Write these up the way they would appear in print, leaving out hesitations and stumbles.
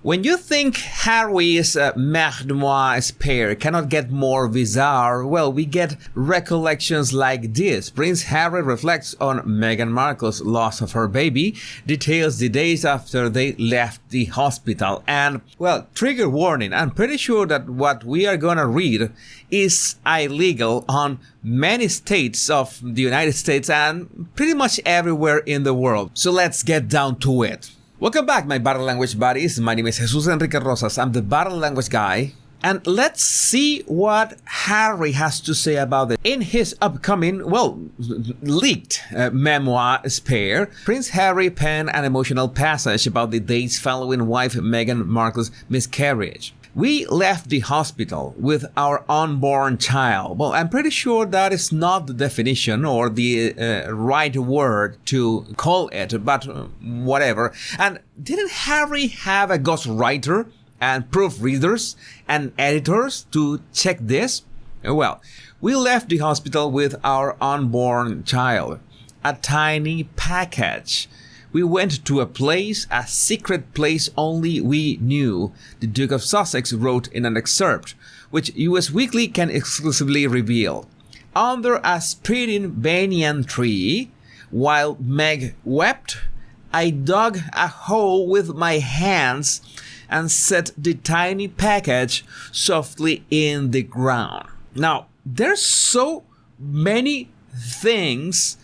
When you think Harry's meurtre spare cannot get more bizarre, well, we get recollections like this. Prince Harry reflects on Meghan Markle's loss of her baby, details the days after they left the hospital, and, well, trigger warning, I'm pretty sure that what we are gonna read is illegal on many states of the United States and pretty much everywhere in the world. So let's get down to it. Welcome back, my Body Language buddies. My name is Jesus Enrique Rosas. I'm the Body Language guy. And let's see what Harry has to say about it. In his upcoming, leaked memoir, Spare, Prince Harry penned an emotional passage about the days following wife Meghan Markle's miscarriage. We left the hospital with our unborn child. Well, I'm pretty sure that is not the definition or the right word to call it, but whatever. And didn't Harry have a ghostwriter and proofreaders and editors to check this? Well, we left the hospital with our unborn child. A tiny package. We went to a secret place only we knew, the Duke of Sussex wrote in an excerpt, which US Weekly can exclusively reveal. Under a spreading banyan tree, while Meg wept, I dug a hole with my hands and set the tiny package softly in the ground. Now, there's so many things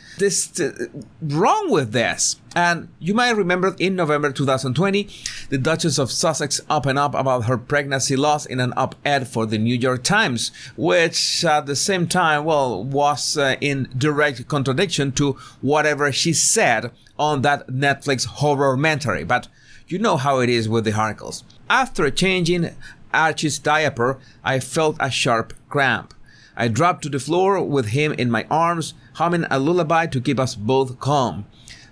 wrong with this. And you might remember in November 2020, the Duchess of Sussex opened up about her pregnancy loss in an op-ed for the New York Times, which at the same time, was in direct contradiction to whatever she said on that Netflix horror-mentary. But you know how it is with the articles. After changing Archie's diaper, I felt a sharp cramp. I dropped to the floor with him in my arms, humming a lullaby to keep us both calm.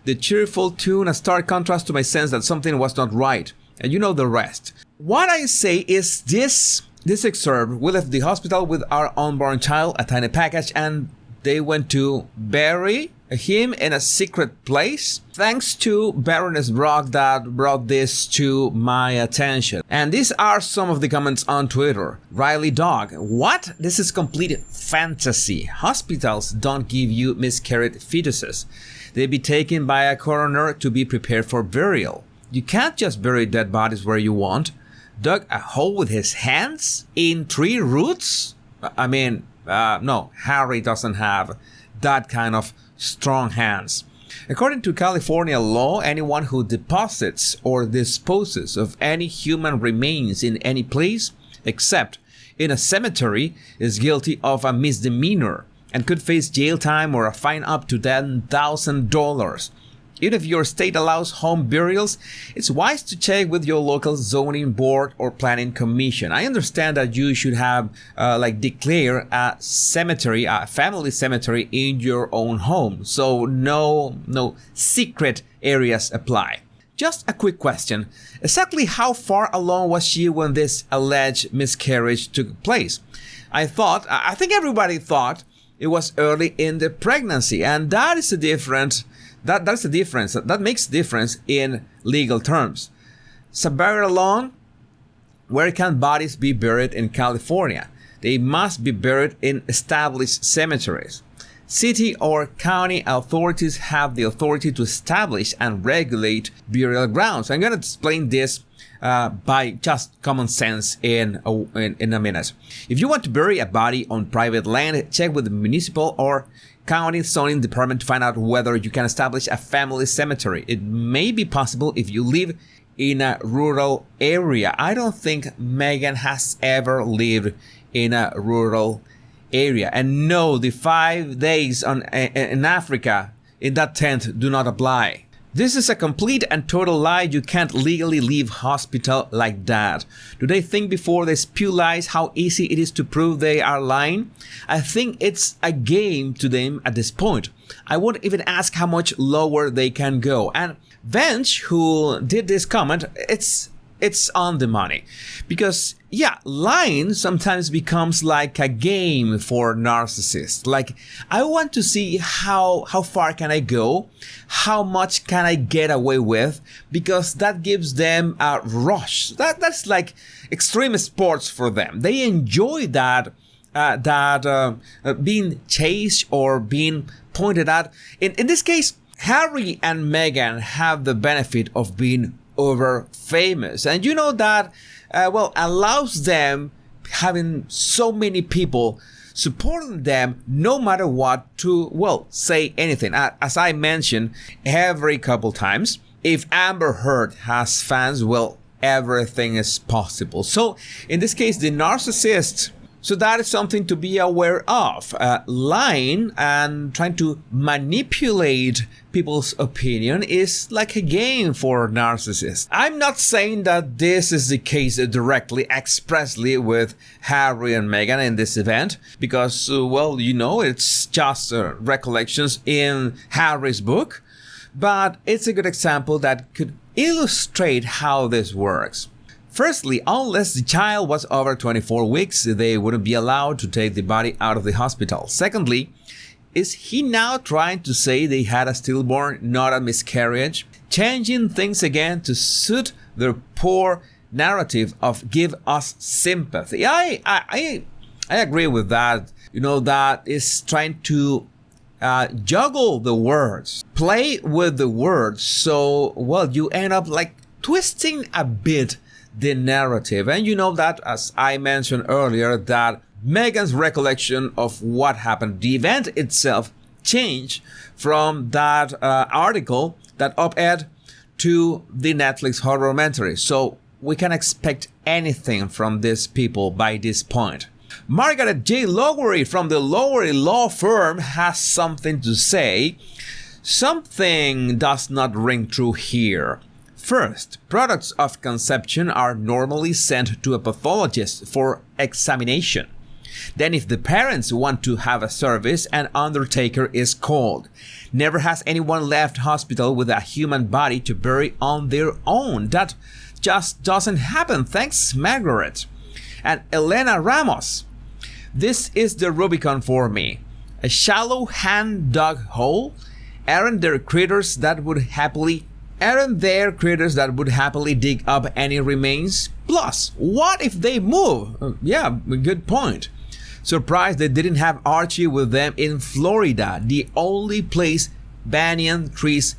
The cheerful tune, a stark contrast to my sense that something was not right. And you know the rest. What I say is this excerpt, we left the hospital with our unborn child, a tiny package, and they went to bury him in a secret place. Thanks to Baroness Brock that brought this to my attention. And these are some of the comments on Twitter. Riley Dog, what? This is complete fantasy. Hospitals don't give you miscarried fetuses. They be taken by a coroner to be prepared for burial. You can't just bury dead bodies where you want. Dug a hole with his hands in tree roots? No, Harry doesn't have that kind of strong hands. According to California law, anyone who deposits or disposes of any human remains in any place, except in a cemetery, is guilty of a misdemeanor and could face jail time or a fine up to $10,000. Even if your state allows home burials, it's wise to check with your local zoning board or planning commission. I understand that you should have, declare a cemetery, a family cemetery in your own home. So no secret areas apply. Just a quick question. Exactly how far along was she when this alleged miscarriage took place? I think everybody thought it was early in the pregnancy, and that is the difference. That's the difference. That makes difference in legal terms. So buried alone, where can bodies be buried in California? They must be buried in established cemeteries. City or county authorities have the authority to establish and regulate burial grounds. I'm going to explain this by just common sense in a minute. If you want to bury a body on private land, check with the municipal or county zoning department to find out whether you can establish a family cemetery. It may be possible if you live in a rural area. I don't think Meghan has ever lived in a rural area. And no, the 5 days in Africa in that tent do not apply. This is a complete and total lie. You can't legally leave hospital like that. Do they think before they spew lies how easy it is to prove they are lying? I think it's a game to them at this point. I won't even ask how much lower they can go. And Venge, who did this comment, it's it's on the money. Because, yeah, lying sometimes becomes like a game for narcissists. Like, I want to see how far can I go? How much can I get away with? Because that gives them a rush. That's like extreme sports for them. They enjoy that, being chased or being pointed at. In this case, Harry and Meghan have the benefit of being over famous, and you know that allows them having so many people supporting them no matter what to say anything. As I mentioned every couple times, if Amber Heard has fans, everything is possible. So in this case, the narcissist. So that is something to be aware of. Lying and trying to manipulate people's opinion is like a game for narcissists. I'm not saying that this is the case directly, expressly with Harry and Meghan in this event, because, it's just recollections in Harry's book. But it's a good example that could illustrate how this works. Firstly, unless the child was over 24 weeks, they wouldn't be allowed to take the body out of the hospital. Secondly, is he now trying to say they had a stillborn, not a miscarriage? Changing things again to suit their poor narrative of give us sympathy. I agree with that. That is trying to juggle the words, play with the words. So, you end up like twisting a bit the narrative. And you know that, as I mentioned earlier, that Meghan's recollection of what happened, the event itself, changed from that article, that op-ed, to the Netflix horror-mentary. So we can expect anything from these people by this point. Margaret J. Lowery from the Lowery Law Firm has something to say. Something does not ring true here. First, products of conception are normally sent to a pathologist for examination. Then, if the parents want to have a service, an undertaker is called. Never has anyone left hospital with a human body to bury on their own. That just doesn't happen. Thanks, Margaret. And Elena Ramos. This is the Rubicon for me. A shallow hand-dug hole? Aren't there critters that would happily dig up any remains? Plus, what if they move? Good point. Surprised they didn't have Archie with them in Florida, the only place banyan trees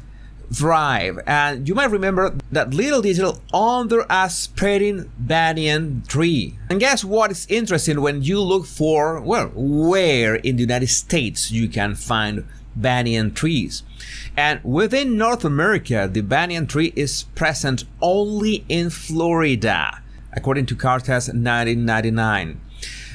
thrive. And you might remember that little detail under a spreading banyan tree. And guess what is interesting when you look for, where in the United States you can find banyan trees. And within North America, the banyan tree is present only in Florida, according to Cartas 1999.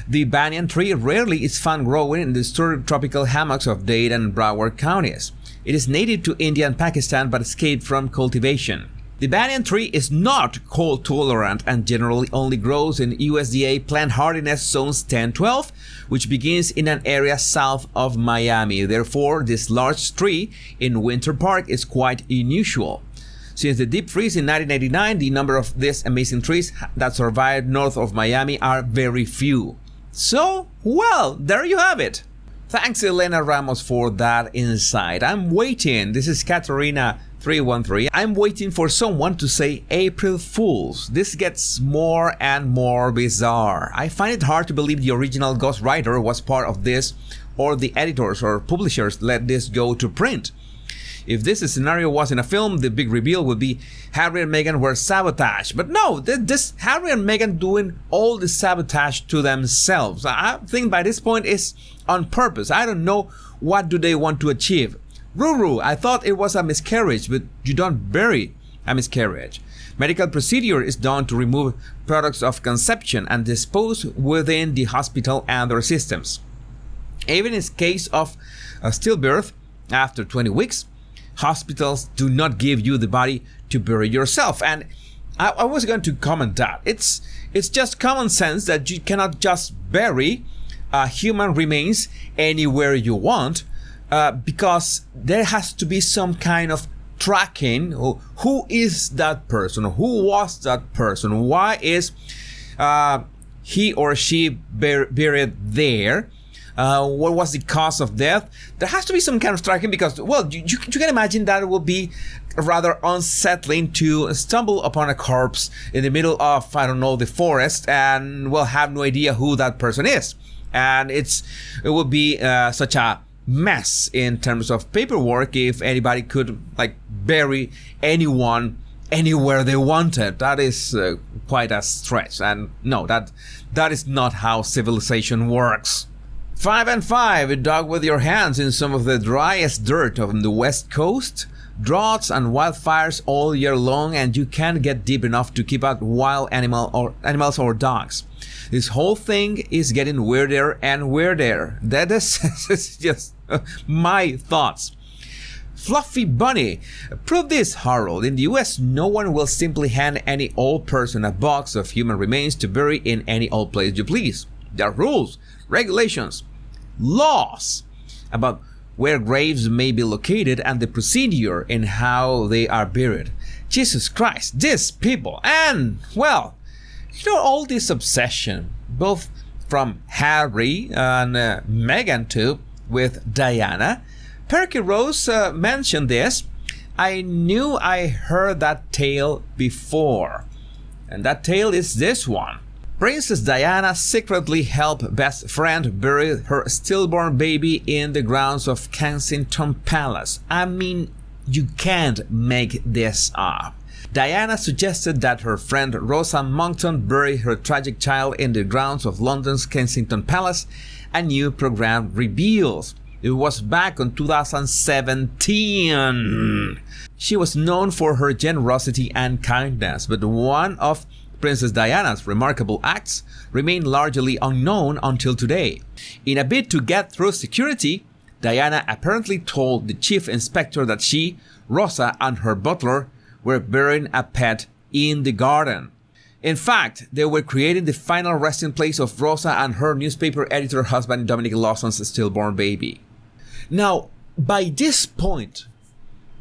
The banyan tree rarely is found growing in the sturdy tropical hammocks of Dade and Broward counties. It is native to India and Pakistan but escaped from cultivation. The banyan tree is not cold tolerant and generally only grows in USDA plant hardiness zones 10-12, which begins in an area south of Miami. Therefore, this large tree in Winter Park is quite unusual. Since the deep freeze in 1989, the number of these amazing trees that survived north of Miami are very few. So, there you have it. Thanks, Elena Ramos, for that insight. I'm waiting. This is Katerina313. I'm waiting for someone to say April Fools. This gets more and more bizarre. I find it hard to believe the original ghostwriter was part of this, or the editors or publishers let this go to print. If this scenario was in a film, the big reveal would be Harry and Meghan were sabotaged. But no, this Harry and Meghan doing all the sabotage to themselves. I think by this point it's on purpose. I don't know what do they want to achieve. Ruru, I thought it was a miscarriage, but you don't bury a miscarriage. Medical procedure is done to remove products of conception and dispose within the hospital and their systems. Even in case of a stillbirth after 20 weeks, hospitals do not give you the body to bury yourself. And I was going to comment that it's just common sense that you cannot just bury human remains anywhere you want, because there has to be some kind of tracking who is that person, who was that person, why is he or she buried there, what was the cause of death. There has to be some kind of tracking because, well, you can imagine that it will be rather unsettling to stumble upon a corpse in the middle of, I don't know, the forest and, well, have no idea who that person is. And it would be such a mess in terms of paperwork if anybody could like bury anyone anywhere they wanted. That is quite a stretch, and no, that is not how civilization works. 5 and 5, dug with your hands in some of the driest dirt on the west coast. Droughts and wildfires all year long, and you can't get deep enough to keep out wild animals or dogs. This whole thing is getting weirder and weirder. That is just my thoughts. Fluffy Bunny, prove this, Harold. In the US, no one will simply hand any old person a box of human remains to bury in any old place you please. There are rules, regulations, laws about where graves may be located and the procedure in how they are buried. Jesus Christ, these people, and, well, all this obsession, both from Harry and Meghan too, with Diana. Perky Rose mentioned this. I knew I heard that tale before. And that tale is this one. Princess Diana secretly helped best friend bury her stillborn baby in the grounds of Kensington Palace. I mean, you can't make this up. Diana suggested that her friend Rosa Monckton bury her tragic child in the grounds of London's Kensington Palace, a new program reveals. It was back in 2017. She was known for her generosity and kindness, but one of Princess Diana's remarkable acts remain largely unknown until today. In a bid to get through security, Diana apparently told the chief inspector that she, Rosa, and her butler were burying a pet in the garden. In fact, they were creating the final resting place of Rosa and her newspaper editor husband Dominic Lawson's stillborn baby. Now, by this point,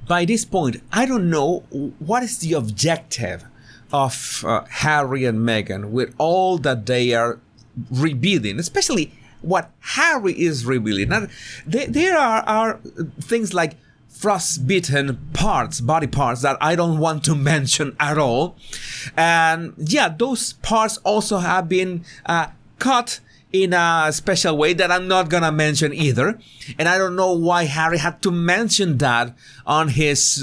I don't know what is the objective of Harry and Meghan with all that they are revealing, especially what Harry is revealing. Now, there are things like frostbitten body parts that I don't want to mention at all. And yeah, those parts also have been cut in a special way that I'm not gonna mention either. And I don't know why Harry had to mention that on his,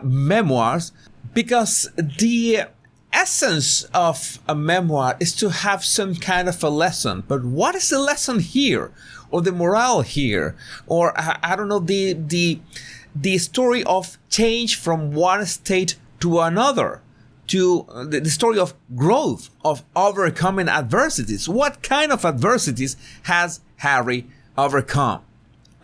memoirs, because the essence of a memoir is to have some kind of a lesson. But what is the lesson here? Or the morale here? Or, I don't know, the story of change from one state to another, to the story of growth, of overcoming adversities. What kind of adversities has Harry overcome?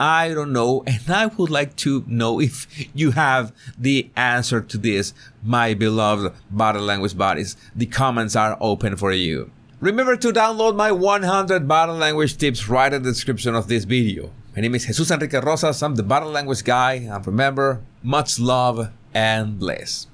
I don't know, and I would like to know if you have the answer to this, my beloved Body Language Buddies. The comments are open for you. Remember to download my 100 body language tips right in the description of this video. My name is Jesus Enrique Rosas. I'm the Body Language Guy. And remember, much love and bliss.